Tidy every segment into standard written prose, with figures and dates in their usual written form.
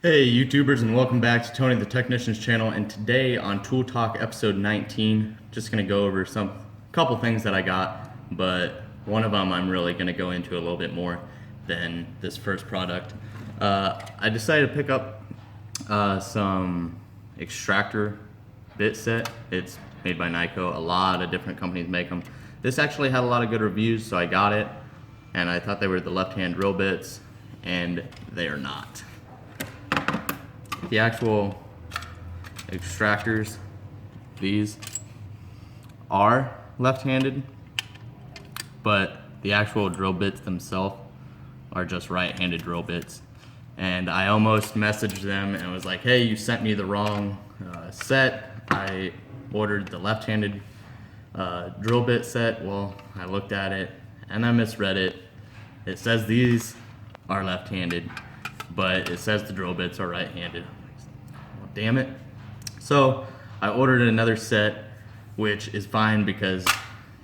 Hey YouTubers, and welcome back to Tony the Technician's channel. And today on Tool Talk episode 19, just gonna go over couple things that I got, but one of them I'm really gonna go into a little bit more than this first product. I decided to pick up some extractor bit set. It's made by Nyko. A lot of different companies make them. This actually had a lot of good reviews, so I got it, and I thought they were the left-hand drill bits, and they are not. The actual extractors, these are left-handed, but the actual drill bits themselves are just right-handed drill bits. And I almost messaged them and was like, hey, you sent me the wrong set. I ordered the left-handed drill bit set. Well, I looked at it and I misread it. It says these are left-handed, but it says the drill bits are right-handed. Well, damn it. So I ordered another set, which is fine because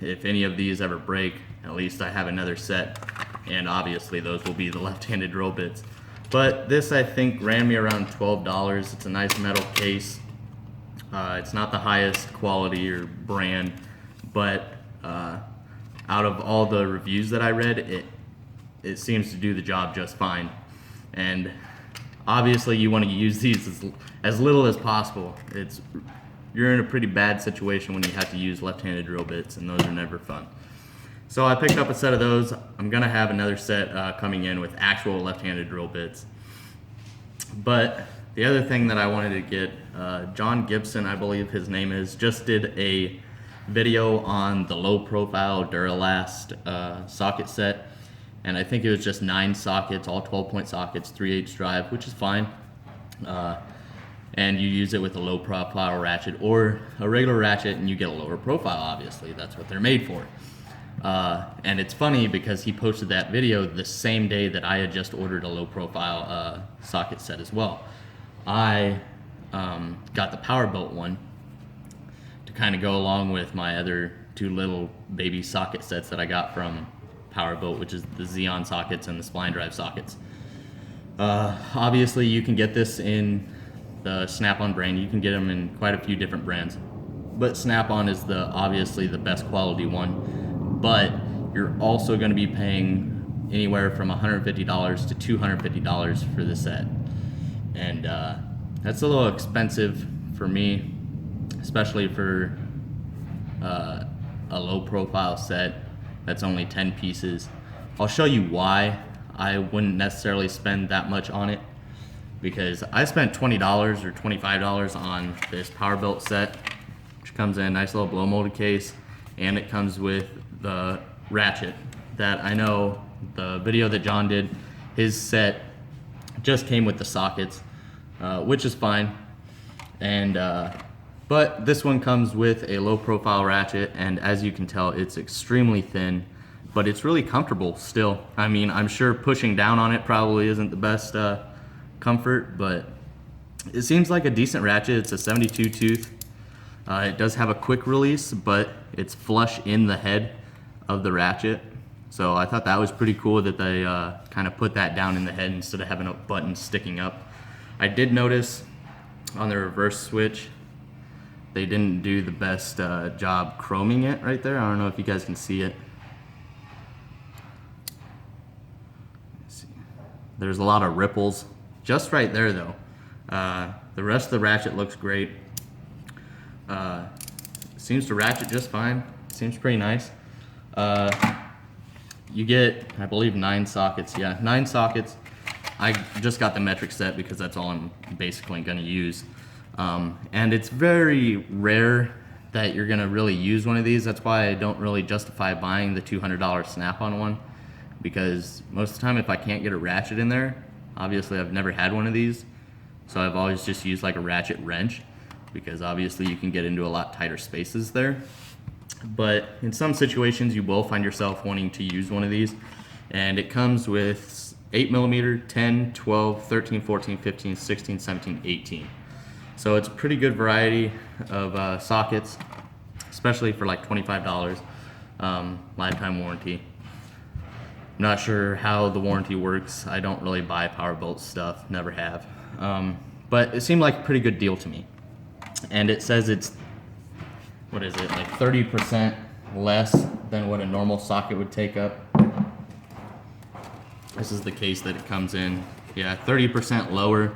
if any of these ever break, at least I have another set, and obviously those will be the left-handed drill bits. But this, I think, ran me around $12. It's a nice metal case. It's not the highest quality or brand, but out of all the reviews that I read, it seems to do the job just fine. And obviously you want to use these as little as possible. You're in a pretty bad situation when you have to use left-handed drill bits, and those are never fun. So I picked up a set of those. I'm gonna have another set coming in with actual left-handed drill bits. But the other thing that I wanted to get, John Gibson, I believe his name is, just did a video on the low-profile Duralast socket set. And I think it was just 9 sockets, all 12-point sockets, 3/8 drive, which is fine. And you use it with a low profile ratchet or a regular ratchet, and you get a lower profile, obviously. That's what they're made for. And it's funny because he posted that video the same day that I had just ordered a low profile socket set as well. I got the power bolt one to kind of go along with my other 2 little baby socket sets that I got from Powerbolt, which is the Xeon sockets and the spline drive sockets. Obviously you can get this in the Snap-on brand. You can get them in quite a few different brands, but Snap-on is obviously the best quality one. But you're also going to be paying anywhere from $150 to $250 for the set, and that's a little expensive for me, especially for a low profile set that's only 10 pieces. I'll show you why I wouldn't necessarily spend that much on it, because I spent $20 or $25 on this Powerbolt set, which comes in a nice little blow molded case, and it comes with the ratchet that I know the video that John did, his set just came with the sockets, which is fine. And but this one comes with a low profile ratchet, and as you can tell, it's extremely thin, but it's really comfortable still. I mean, I'm sure pushing down on it probably isn't the best comfort, but it seems like a decent ratchet. It's a 72 tooth. It does have a quick release, but it's flush in the head of the ratchet. So I thought that was pretty cool that they kind of put that down in the head instead of having a button sticking up. I did notice on the reverse switch, they didn't do the best job chroming it right there. I don't know if you guys can see it. Let's see. There's a lot of ripples just right there though. The rest of the ratchet looks great. Seems to ratchet just fine. Seems pretty nice. You get, I believe, 9 sockets. Yeah, 9 sockets. I just got the metric set because that's all I'm basically going to use. And it's very rare that you're going to really use one of these. That's why I don't really justify buying the $200 Snap-on one, because most of the time if I can't get a ratchet in there, obviously I've never had one of these, so I've always just used like a ratchet wrench, because obviously you can get into a lot tighter spaces there. But in some situations you will find yourself wanting to use one of these, and it comes with 8mm, 10, 12, 13, 14, 15, 16, 17, 18. So it's a pretty good variety of sockets, especially for like $25, lifetime warranty. I'm not sure how the warranty works. I don't really buy Powerbolt stuff, never have. But it seemed like a pretty good deal to me. And it says it's, what is it, like 30% less than what a normal socket would take up. This is the case that it comes in. Yeah, 30% lower.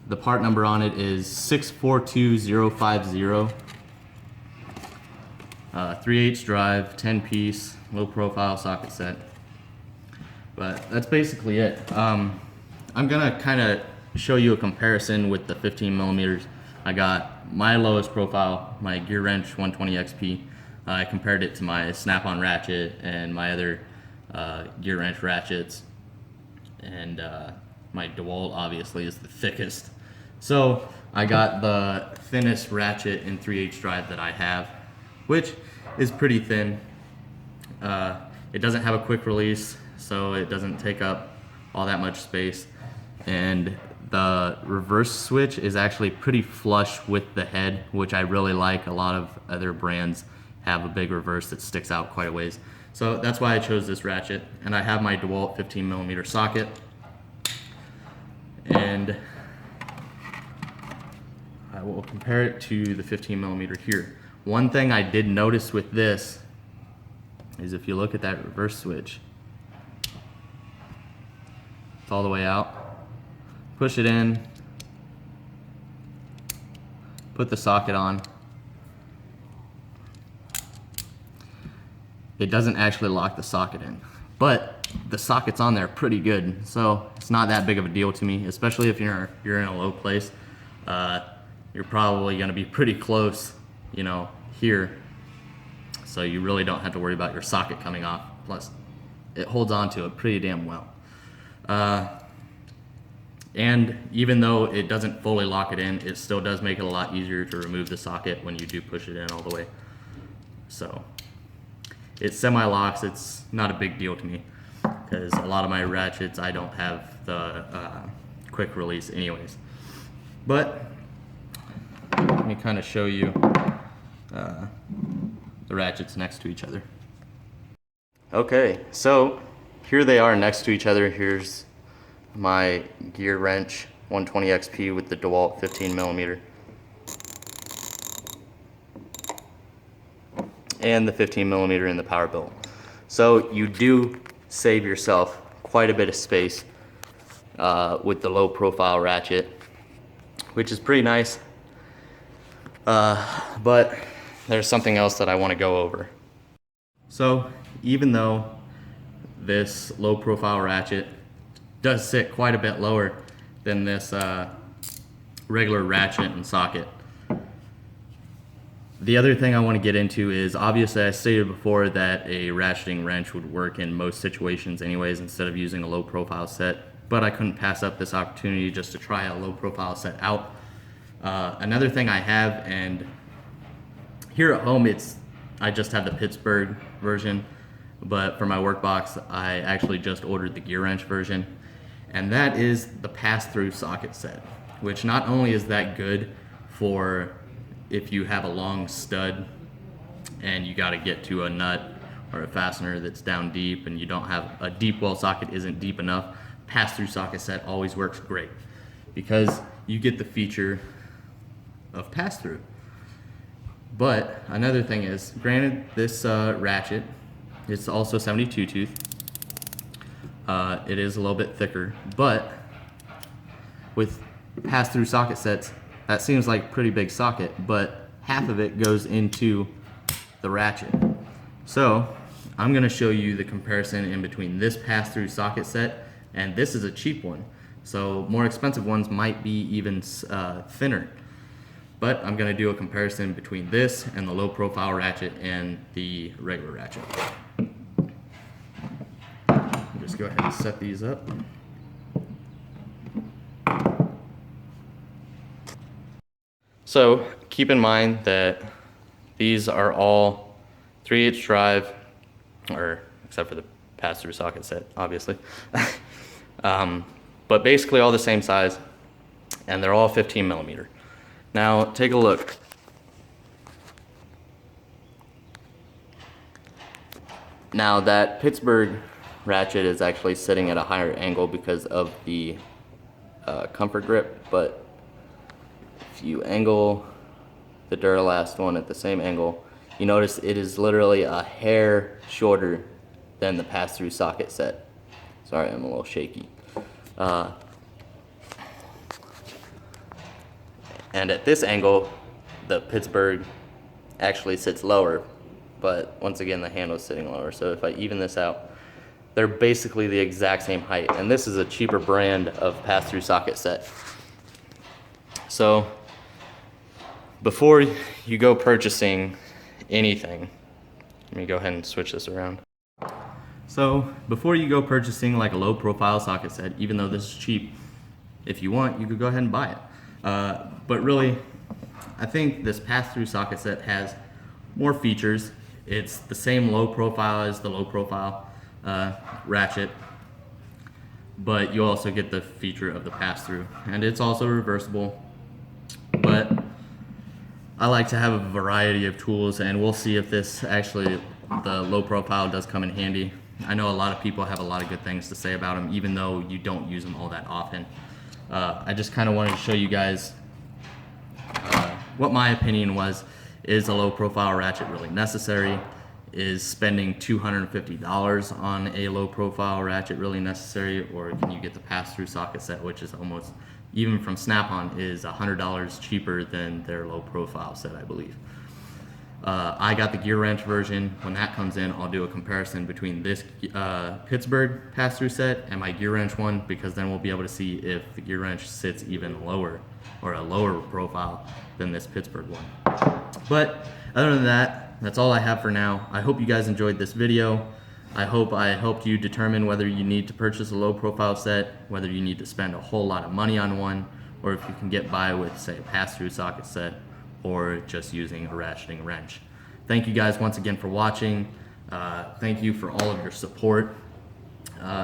The part number on it is 642050. 3/8 drive, 10 piece, low profile socket set. But that's basically it. I'm gonna kind of show you a comparison with the 15 millimeters. I got my lowest profile, my Gear Wrench 120 XP. I compared it to my Snap-on Ratchet and my other Gear Wrench ratchets. And my DeWalt obviously is the thickest. So I got the thinnest ratchet in 3/8 drive that I have, which is pretty thin. It doesn't have a quick release, so it doesn't take up all that much space. And the reverse switch is actually pretty flush with the head, which I really like. A lot of other brands have a big reverse that sticks out quite a ways. So that's why I chose this ratchet. And I have my DeWalt 15 millimeter socket. And I will compare it to the 15 millimeter here. One thing I did notice with this is if you look at that reverse switch, it's all the way out. Push it in, put the socket on. It doesn't actually lock the socket in, but the socket's on there pretty good, so it's not that big of a deal to me, especially if you're in a low place. You're probably going to be pretty close, you know, here, so you really don't have to worry about your socket coming off. Plus, it holds on to it pretty damn well. And even though it doesn't fully lock it in, it still does make it a lot easier to remove the socket when you do push it in all the way. So it semi-locks. It's not a big deal to me because a lot of my ratchets I don't have the quick release anyways. But let me kind of show you the ratchets next to each other. Okay, so here they are next to each other. Here's my Gear Wrench 120 XP with the DeWalt 15 millimeter. And the 15 millimeter in the power belt. So you do save yourself quite a bit of space with the low profile ratchet, which is pretty nice. But there's something else that I want to go over. So even though this low profile ratchet does sit quite a bit lower than this regular ratchet and socket, the other thing I want to get into is, obviously I stated before that a ratcheting wrench would work in most situations anyways instead of using a low profile set, but I couldn't pass up this opportunity just to try a low profile set out. Another thing I have, and here at home I just have the Pittsburgh version, but for my work box I actually just ordered the Gear Wrench version, and that is the pass-through socket set, which not only is that good for if you have a long stud and you got to get to a nut or a fastener that's down deep and you don't have a deep well socket isn't deep enough, pass-through socket set always works great because you get the feature of pass-through. But another thing is, granted, this ratchet, it's also 72 tooth. It is a little bit thicker, but with pass-through socket sets, that seems like a pretty big socket, but half of it goes into the ratchet. So I'm going to show you the comparison in between this pass-through socket set, and this is a cheap one. So more expensive ones might be even thinner. But I'm going to do a comparison between this and the low profile ratchet and the regular ratchet. Just go ahead and set these up. So keep in mind that these are all 3/8 drive, or except for the pass-through socket set, obviously. But basically all the same size, and they're all 15 millimeter. Now take a look. Now that Pittsburgh ratchet is actually sitting at a higher angle because of the comfort grip, but if you angle the Duralast one at the same angle, you notice it is literally a hair shorter than the pass-through socket set. Sorry, I'm a little shaky. And at this angle, the Pittsburgh actually sits lower, but once again, the handle's sitting lower. So if I even this out, they're basically the exact same height. And this is a cheaper brand of pass-through socket set. So before you go purchasing anything, let me go ahead and switch this around. So before you go purchasing like a low profile socket set, even though this is cheap, if you want, you could go ahead and buy it. But really, I think this pass-through socket set has more features. It's the same low profile as the low profile Ratchet, but you also get the feature of the pass-through, and it's also reversible. But I like to have a variety of tools, and we'll see if this actually, the low profile does come in handy. I know a lot of people have a lot of good things to say about them, even though you don't use them all that often. I just kind of wanted to show you guys what my opinion was. Is a low profile Ratchet really necessary? Is spending $250 on a low profile Ratchet really necessary? Or can you get the pass-through socket set, which is almost, even from Snap-on, is $100 cheaper than their low profile set, I believe. I got the gear wrench version. When that comes in, I'll do a comparison between this Pittsburgh pass-through set and my gear wrench one, because then we'll be able to see if the gear wrench sits even lower, or a lower profile than this Pittsburgh one. But other than that, that's all I have for now. I hope you guys enjoyed this video. I hope I helped you determine whether you need to purchase a low profile set, whether you need to spend a whole lot of money on one, or if you can get by with, say, a pass-through socket set, or just using a ratcheting wrench. Thank you guys once again for watching. Thank you for all of your support.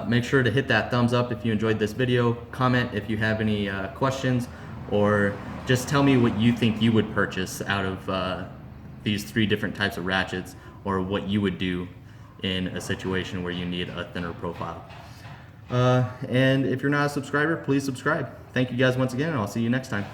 Make sure to hit that thumbs up if you enjoyed this video. Comment if you have any questions, or just tell me what you think you would purchase out of these 3 different types of ratchets, or what you would do in a situation where you need a thinner profile. And if you're not a subscriber, please subscribe. Thank you guys once again, and I'll see you next time.